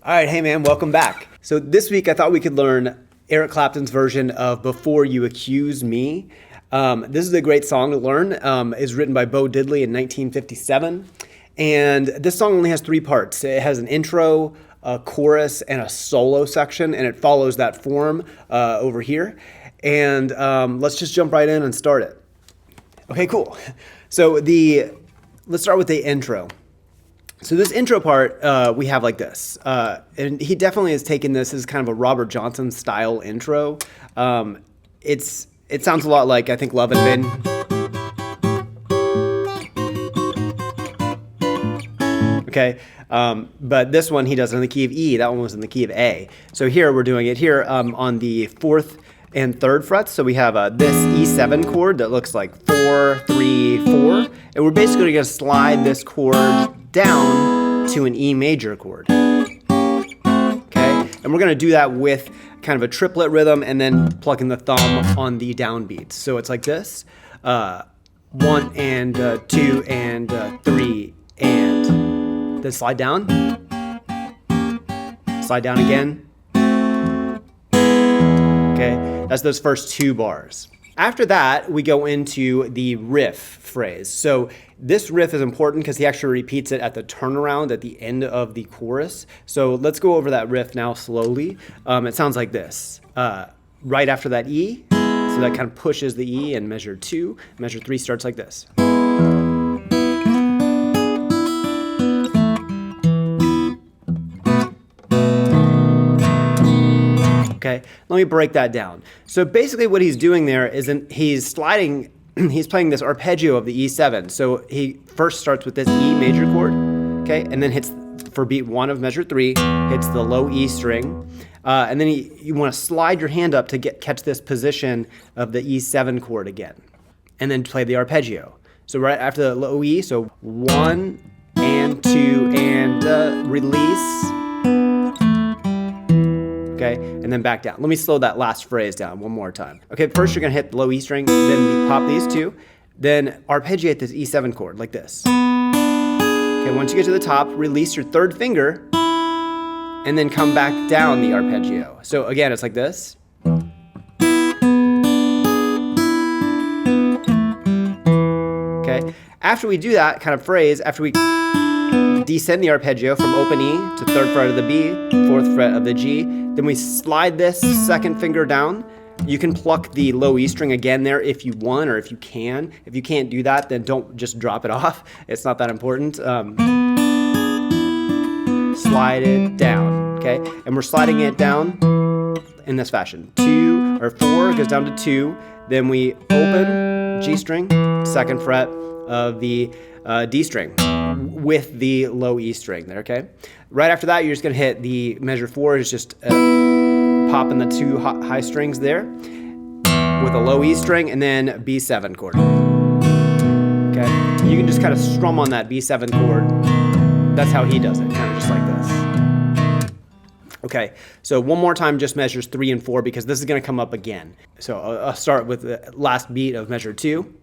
All right, hey man, welcome back. So this week I thought we could learn Eric Clapton's version of Before You Accuse Me. This is a great song to learn. It's written by Bo Diddley in 1957. And this song only has 3 parts. It has an intro, a chorus, and a solo section, and it follows that form over here. And let's just jump right in and start it. Okay, cool. So let's start with the intro. So this intro part, we have like this, and he definitely has taken this as kind of a Robert Johnson style intro. It sounds a lot like, I think, Love and Bin. Okay, but this one he does it in the key of E. That one was in the key of A. So here we're doing it here on the 4th and 3rd frets. So we have this E7 chord that looks like 4, 3, 4, and we're basically going to slide this chord down to an E major chord. Okay, and we're going to do that with kind of a triplet rhythm and then plucking the thumb on the downbeats. So it's like this: 1 and 2 and 3 and then slide down again. Okay, that's those first 2 bars. After that, we go into the riff phrase. So this riff is important because he actually repeats it at the turnaround at the end of the chorus. So let's go over that riff now slowly. It sounds like this. Right after that E, so that kind of pushes the E in measure 2. Measure 3 starts like this. Okay, let me break that down. So basically what he's doing there is he's playing this arpeggio of the E7. So he first starts with this E major chord, okay, and then hits, for beat 1 of measure 3, hits the low E string, and then you want to slide your hand up to catch this position of the E7 chord again, and then play the arpeggio. So right after the low E, so 1 and 2 and release. Okay, and then back down. Let me slow that last phrase down one more time. Okay, first you're gonna hit the low E string, then pop these 2, then arpeggiate this E7 chord like this. Okay, once you get to the top, release your 3rd finger, and then come back down the arpeggio. So again, it's like this. Okay, after we do that kind of phrase, after we descend the arpeggio from open E to 3rd fret of the B, 4th fret of the G, then we slide this 2nd finger down. You can pluck the low E string again there if you want or if you can. If you can't do that, then don't just drop it off. It's not that important. Slide it down, okay? And we're sliding it down in this fashion. 2 or 4 goes down to 2. Then we open G string, 2nd fret of the D string with the low E string there, okay? Right after that, you're just gonna hit the measure 4, is just popping the 2 high strings there. with a low E string, and then B7 chord. Okay, you can just kind of strum on that B7 chord. That's how he does it, kind of just like this. Okay, so one more time, just measures 3 and 4, because this is going to come up again. So I'll start with the last beat of measure 2.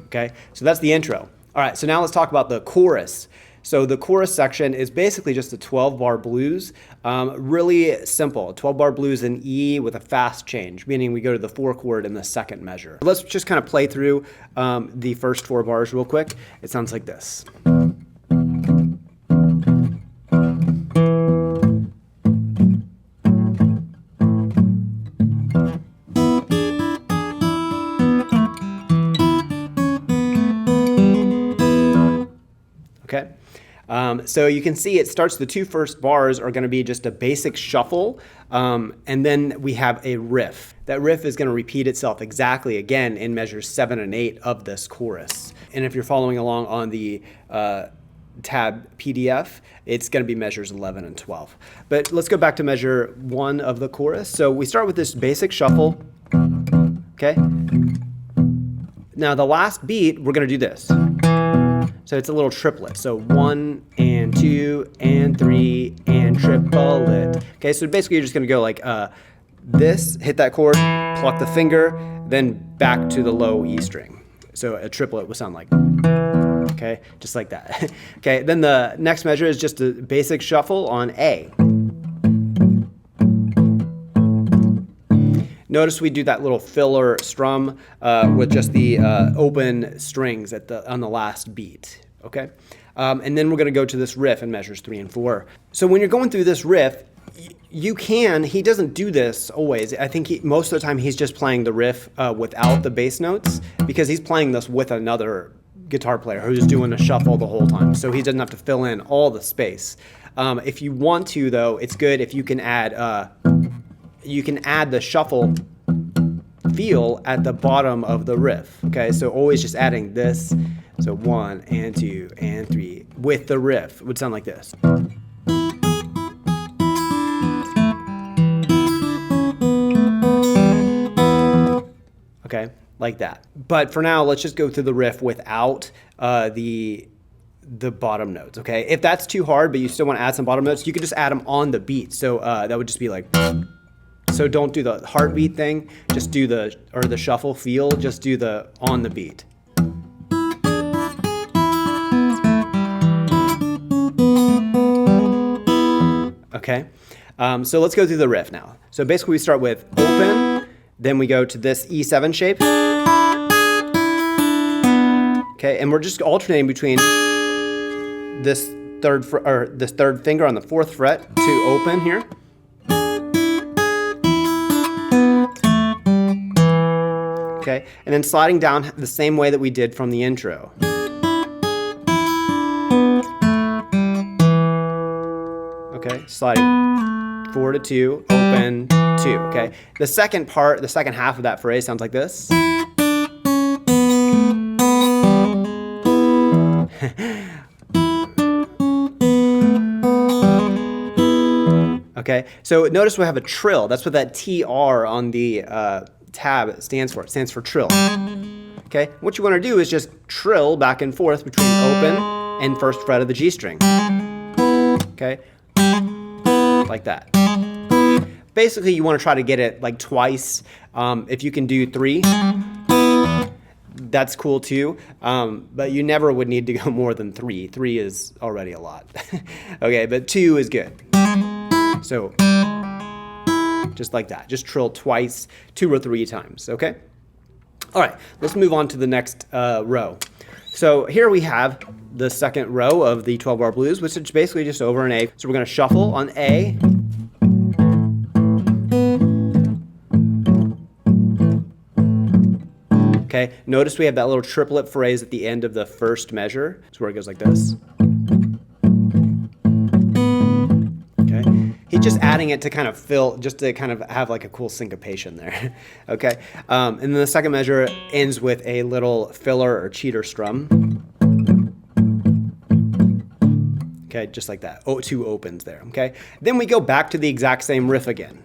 Okay, so that's the intro. All right, so now let's talk about the chorus. So the chorus section is basically just a 12-bar blues, really simple. 12-bar blues in E with a fast change, meaning we go to the 4 chord in the second measure. Let's just kind of play through the first 4 bars real quick. It sounds like this. Okay. So you can see it starts, the 2 first bars are going to be just a basic shuffle, and then we have a riff. That riff is going to repeat itself exactly again in measures 7 and 8 of this chorus. And if you're following along on the tab PDF, it's going to be measures 11 and 12. But let's go back to measure 1 of the chorus. So we start with this basic shuffle. Okay. Now the last beat, we're going to do this. So it's a little triplet. So 1 and 2 and 3 and triplet. Okay, so basically you're just gonna go like this, hit that chord, pluck the finger, then back to the low E string. So a triplet would sound like, okay, just like that. Okay, then the next measure is just a basic shuffle on A. Notice we do that little filler strum with just the open strings on the last beat, okay? And then we're gonna go to this riff in measures 3 and 4. So when you're going through this riff, he doesn't do this always. I think most of the time he's just playing the riff without the bass notes, because he's playing this with another guitar player who's doing a shuffle the whole time. So he doesn't have to fill in all the space. If you want to though, it's good if you can add the shuffle feel at the bottom of the riff. Okay, so always just adding this. So 1 and 2 and 3 with the riff. It would sound like this. Okay, like that. But for now, let's just go through the riff without the bottom notes, okay? If that's too hard, but you still want to add some bottom notes, you can just add them on the beat. So that would just be like, so don't do the heartbeat thing, just do the shuffle feel, just do the on the beat. Okay, so let's go through the riff now. So basically we start with open, then we go to this E7 shape. Okay, and we're just alternating between this third finger on the 4th fret to open here. Okay, and then sliding down the same way that we did from the intro. Okay, sliding 4 to 2, open 2. Okay, the second half of that phrase sounds like this. Okay, so notice we have a trill. That's what that TR on the tab stands for. It stands for trill. Okay, what you want to do is just trill back and forth between open and 1st fret of the G string. Okay, like that. Basically, you want to try to get it like twice. If you can do 3, that's cool too. But you never would need to go more than 3. 3 is already a lot. Okay, but 2 is good. So just like that, just trill twice, 2 or 3 times, okay? All right, let's move on to the next row. So here we have the second row of the 12-bar blues, which is basically just over an A. So we're gonna shuffle on A. Okay, notice we have that little triplet phrase at the end of the first measure. It's where it goes like this. He's just adding it to kind of just to kind of have like a cool syncopation there. Okay, and then the second measure ends with a little filler or cheater strum. Okay, just like that. Oh, 2 opens there, okay? Then we go back to the exact same riff again.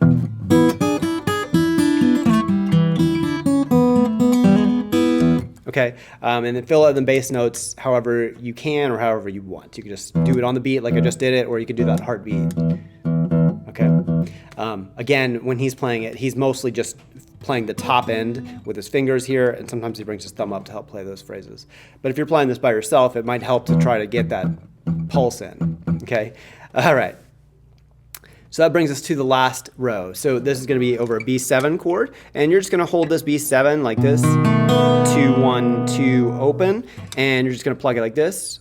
Okay, and then fill out the bass notes however you can or however you want. You can just do it on the beat like I just did it, or you can do that heartbeat. Okay. Again, when he's playing it, he's mostly just playing the top end with his fingers here, and sometimes he brings his thumb up to help play those phrases. But if you're playing this by yourself, it might help to try to get that pulse in. Okay. All right. So that brings us to the last row. So this is going to be over a B7 chord, and you're just going to hold this B7 like this, 2, 1, 2, open, and you're just going to plug it like this.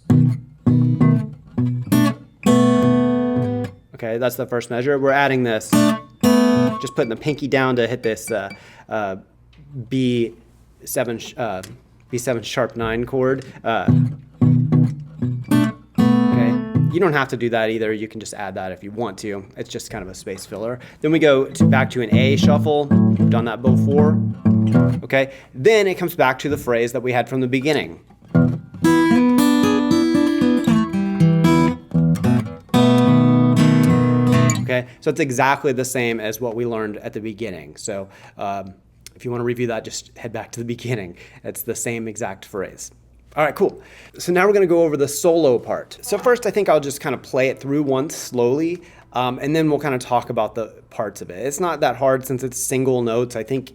Okay, that's the first measure. We're adding this, just putting the pinky down to hit this B7 sharp 9 chord. You don't have to do that either. You can just add that if you want to. It's just kind of a space filler. Then we go back to an A shuffle. We've done that before. Okay. Then it comes back to the phrase that we had from the beginning. Okay. So it's exactly the same as what we learned at the beginning. So if you want to review that, just head back to the beginning. It's the same exact phrase. All right, cool. So now we're going to go over the solo part. So first, I think I'll just kind of play it through once slowly, and then we'll kind of talk about the parts of it. It's not that hard since it's single notes. I think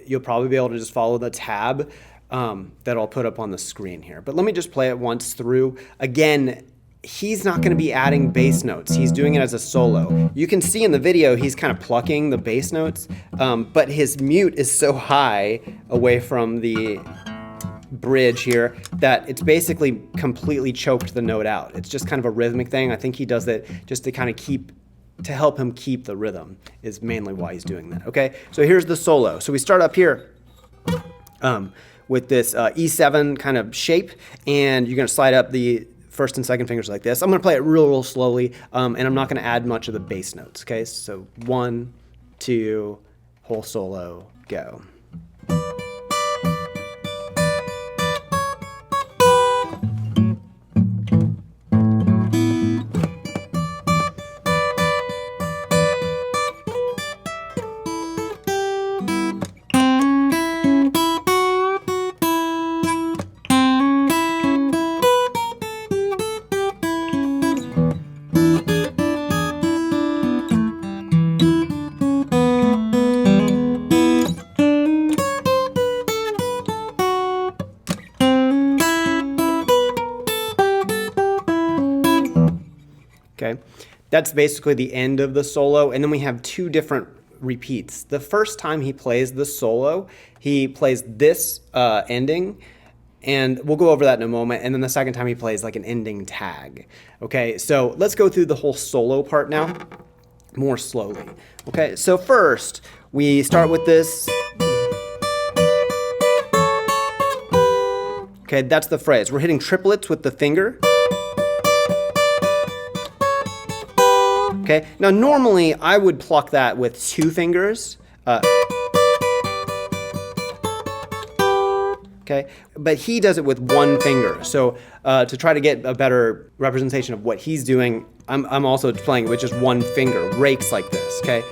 you'll probably be able to just follow the tab that I'll put up on the screen here. But let me just play it once through. Again, he's not going to be adding bass notes. He's doing it as a solo. You can see in the video he's kind of plucking the bass notes, but his mute is so high away from the bridge here that it's basically completely choked the note out. It's just kind of a rhythmic thing. I think he does that just to kind of help him keep the rhythm is mainly why he's doing that. Okay, so here's the solo. So we start up here with this E7 kind of shape, and you're going to slide up the first and second fingers like this. I'm going to play it real slowly, and I'm not going to add much of the bass notes. Okay, so 1, 2, whole solo, go. Okay, that's basically the end of the solo, and then we have 2 different repeats. The first time he plays the solo, he plays this ending, and we'll go over that in a moment, and then the second time he plays like an ending tag. Okay, so let's go through the whole solo part now, more slowly. Okay, so first, we start with this. Okay, that's the phrase. We're hitting triplets with the finger. Okay, now normally I would pluck that with 2 fingers. Okay, but he does it with 1 finger. So to try to get a better representation of what he's doing, I'm also playing it with just 1 finger, rakes like this. Okay,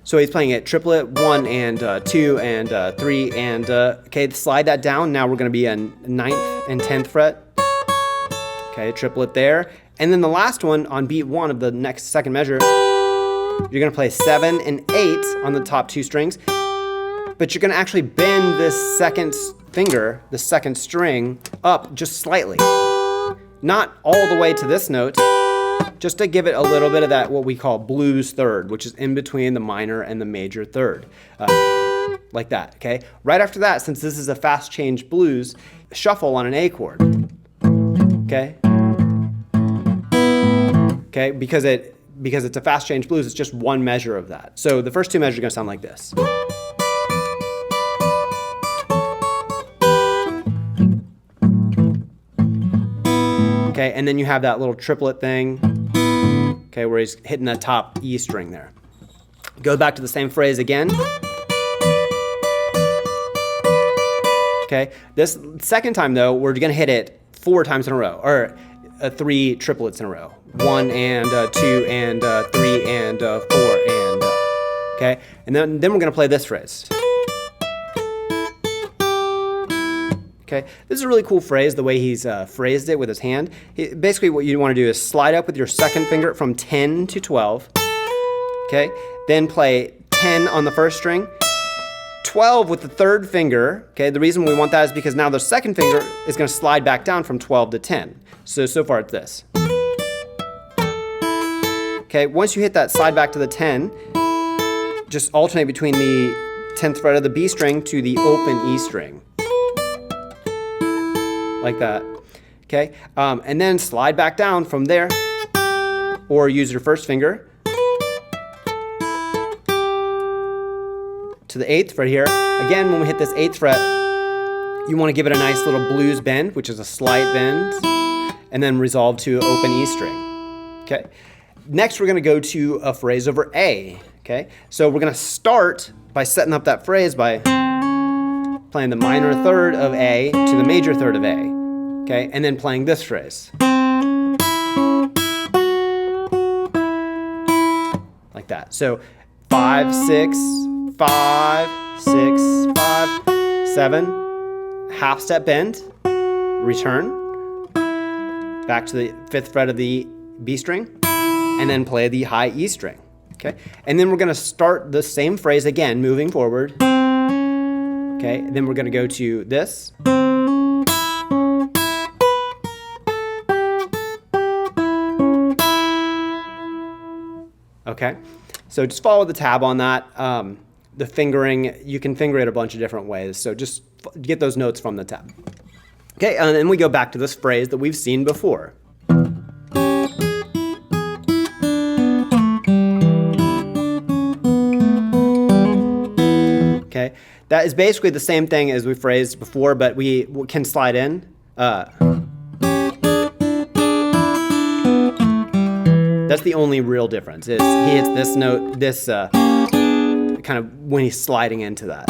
so he's playing it triplet, 1 and 2 and 3 and okay, slide that down. Now we're going to be on 9th and 10th fret. Okay, triplet there. And then the last one on beat 1 of the second measure, you're going to play 7 and 8 on the top 2 strings, but you're going to actually bend this second finger, the second string, up just slightly. Not all the way to this note, just to give it a little bit of that what we call blues third, which is in between the minor and the major third. Like that, okay? Right after that, since this is a fast change blues, shuffle on an A chord, okay? Okay, because it's a fast change blues, it's just 1 measure of that. So the first 2 measures are going to sound like this. Okay, and then you have that little triplet thing, okay, where he's hitting the top E string there. Go back to the same phrase again. Okay, this second time though, we're going to hit it 4 times in a row, or 3 triplets in a row. 1 and 2 and 3 and 4 and okay, and then we're going to play this phrase. Okay, this is a really cool phrase, the way he's phrased it with his hand. Basically what you want to do is slide up with your second finger from 10 to 12. Okay, then play 10 on the first string, 12 with the third finger. Okay, the reason we want that is because now the second finger is going to slide back down from 12 to 10. So far it's this. Okay, once you hit that slide back to the 10, just alternate between the 10th fret of the B string to the open E string. Like that. Okay, and then slide back down from there, or use your first finger to the 8th fret here. Again, when we hit this 8th fret, you want to give it a nice little blues bend, which is a slight bend, and then resolve to open E string. Okay. Next, we're going to go to a phrase over A. Okay. So we're going to start by setting up that phrase by playing the minor third of A to the major third of A. Okay. And then playing this phrase. Like that. So 5, 6, 5, 6, 5, 7, half step bend, return, back to the 5th fret of the B string, and then play the high E string. Okay, and then we're going to start the same phrase again, moving forward. Okay, and then we're going to go to this. Okay, so just follow the tab on that. The fingering, you can finger it a bunch of different ways, so just get those notes from the tab. Okay, and then we go back to this phrase that we've seen before. Okay, that is basically the same thing as we phrased before, but we can slide in. That's the only real difference, is he hits this note, this kind of when he's sliding into that.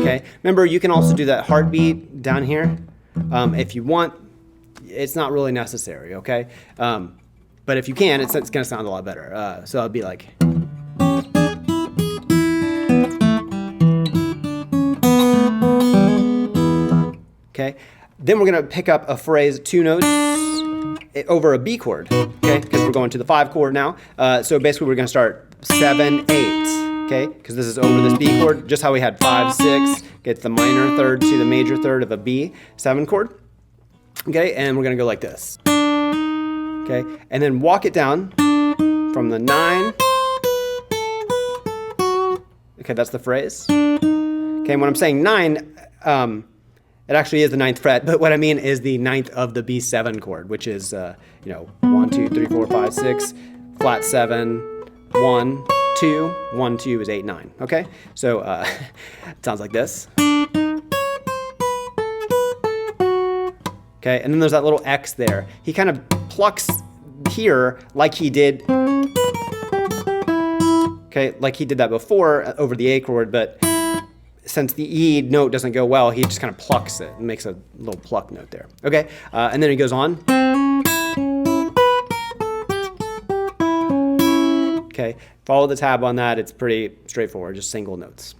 Okay, remember you can also do that heartbeat down here if you want. It's not really necessary, okay? But if you can, it's going to sound a lot better. So it'll be like. Okay, then we're going to pick up a phrase 2 notes over a B chord, okay, because we're going to the 5 chord now. So basically we're going to start 7, 8, okay, because this is over this B chord, just how we had 5, 6, get the minor third to the major third of a B 7 chord. Okay, and we're going to go like this. Okay, and then walk it down from the 9. Okay, that's the phrase. Okay, and when I'm saying 9, it actually is the 9th fret, but what I mean is the 9th of the B7 chord, which is, 1, 2, 3, 4, 5, 6, flat 7, 1, 2, 1, 2 is 8, 9. Okay, so it sounds like this. Okay, and then there's that little X there. He kind of plucks here like he did, okay, like he did that before over the A chord, but since the E note doesn't go well, he just kind of plucks it and makes a little pluck note there. Okay, and then he goes on. Okay, follow the tab on that. It's pretty straightforward, just single notes.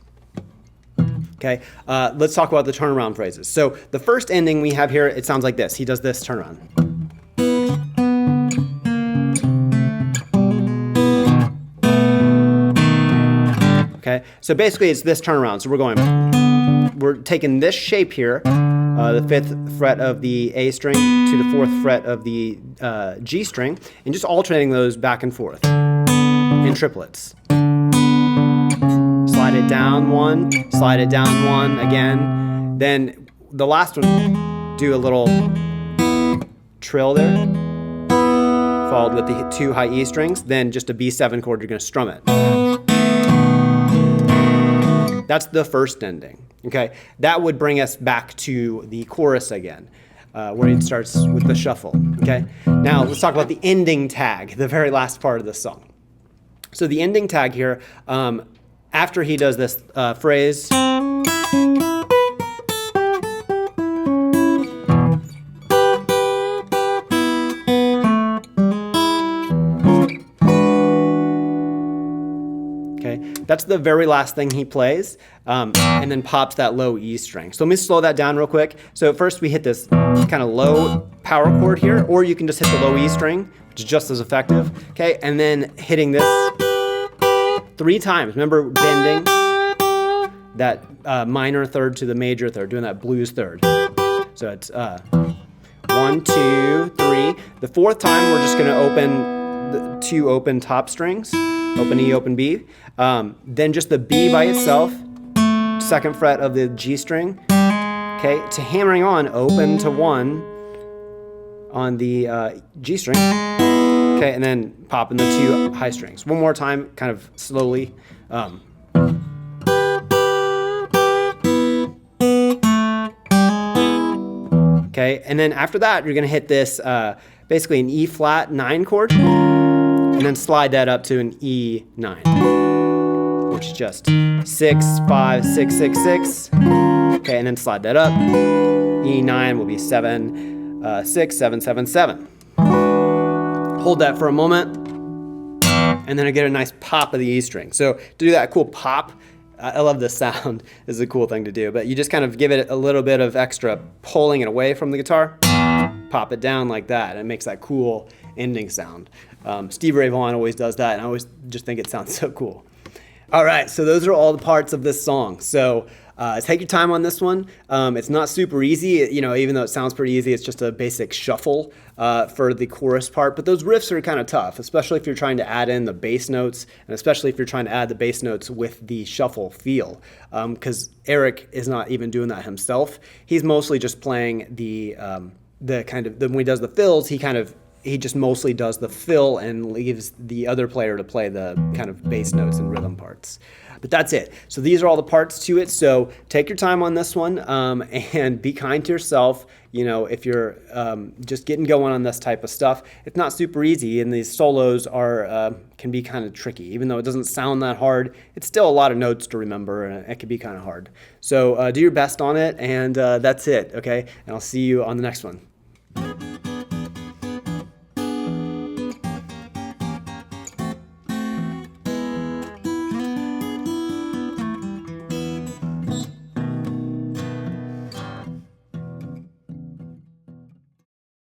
Okay, let's talk about the turnaround phrases. So the first ending we have here, it sounds like this. He does this turnaround. Okay, so basically it's this turnaround. So we're taking this shape here, the 5th fret of the A string to the 4th fret of the G string, and just alternating those back and forth in triplets. Slide it down 1, slide it down 1 again. Then the last one, do a little trill there, followed with the 2 high E strings, then just a B7 chord, you're going to strum it. That's the first ending, okay? That would bring us back to the chorus again, where it starts with the shuffle, okay? Now, let's talk about the ending tag, the very last part of the song. So the ending tag here, after he does this phrase, That's the very last thing he plays, and then pops that low E string. So let me slow that down real quick. So first we hit this kind of low power chord here, or you can just hit the low E string, which is just as effective. Okay, and then hitting this 3 times. Remember bending that minor third to the major third, doing that blues third. So it's 1, 2, 3. The 4th time we're just going to open the 2 open top strings, open E, open B. Then just the B by itself, 2nd fret of the G string. Okay, to hammering on, open to 1 on the G string. Okay, and then popping the 2 high strings. One more time, kind of slowly. Okay, and then after that, you're gonna hit this basically an E flat 9 chord, and then slide that up to an E9, which is just 6, 5, 6, 6, 6. Okay, and then slide that up. E9 will be 7, 6, 7, 7, 7. Hold that for a moment, and then I get a nice pop of the E string. So to do that cool pop, I love this sound. This is a cool thing to do, but you just kind of give it a little bit of extra pulling it away from the guitar, pop it down like that, and it makes that cool ending sound. Steve Ray Vaughan always does that, and I always just think it sounds so cool. All right, so those are all the parts of this song. So take your time on this one. It's not super easy, even though it sounds pretty easy. It's just a basic shuffle for the chorus part. But those riffs are kind of tough, especially if you're trying to add in the bass notes, and especially if you're trying to add the bass notes with the shuffle feel. Because Eric is not even doing that himself. He's mostly just playing the when he does the fills, he just mostly does the fill and leaves the other player to play the kind of bass notes and rhythm parts. But that's it. So these are all the parts to it. So take your time on this one, and be kind to yourself. If you're just getting going on this type of stuff, it's not super easy, and these solos can be kind of tricky. Even though it doesn't sound that hard, it's still a lot of notes to remember, and it can be kind of hard. So do your best on it, and that's it, okay? And I'll see you on the next one.